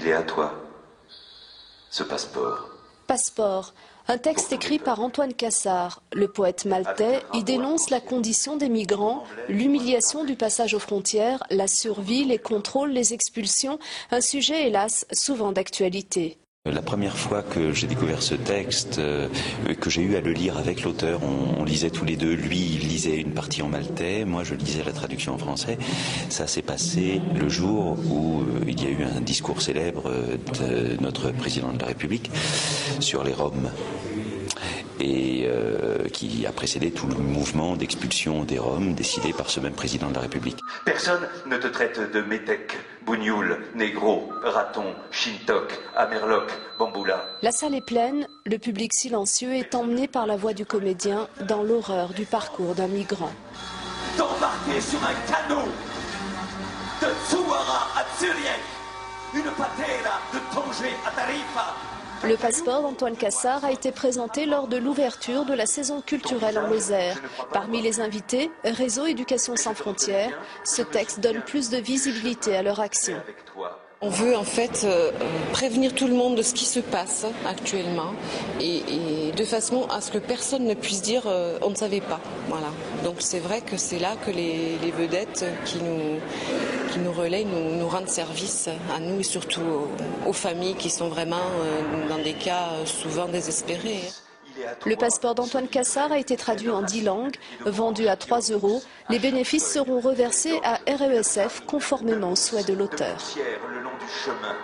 Il est à toi, ce passeport. Passeport, un texte écrit par Antoine Cassard. Le poète maltais y dénonce la condition des migrants, l'humiliation du passage aux frontières, la survie, les contrôles, les expulsions, un sujet hélas souvent d'actualité. La première fois que j'ai découvert ce texte, que j'ai eu à le lire avec l'auteur, on lisait tous les deux. Lui, il lisait une partie en maltais, moi je lisais la traduction en français. Ça s'est passé le jour où il y a eu un discours célèbre de notre président de la République sur les Roms. Et qui a précédé tout le mouvement d'expulsion des Roms décidé par ce même président de la République. Personne ne te traite de métèque, bougnoul, négro, raton, shintok, amerloc, bamboula. La salle est pleine, le public silencieux est emmené par la voix du comédien dans l'horreur du parcours d'un migrant. D'embarquer sur un canot de Tsuwara à Zurich, une patera de Tanger à Tarifa. Le passeport d'Antoine Cassard a été présenté lors de l'ouverture de la saison culturelle en Lozère. Parmi les invités, Réseau Éducation sans frontières, ce texte donne plus de visibilité à leur action. On veut en fait prévenir tout le monde de ce qui se passe actuellement et de façon à ce que personne ne puisse dire on ne savait pas. Voilà. Donc c'est vrai que c'est là que les vedettes qui nous relaient nous rendent service à nous et surtout aux familles qui sont vraiment dans des cas souvent désespérés. Le passeport d'Antoine Cassard a été traduit en 10 langues, vendu à 3 €. Les bénéfices seront reversés à RESF conformément aux souhaits de l'auteur. Le long du chemin.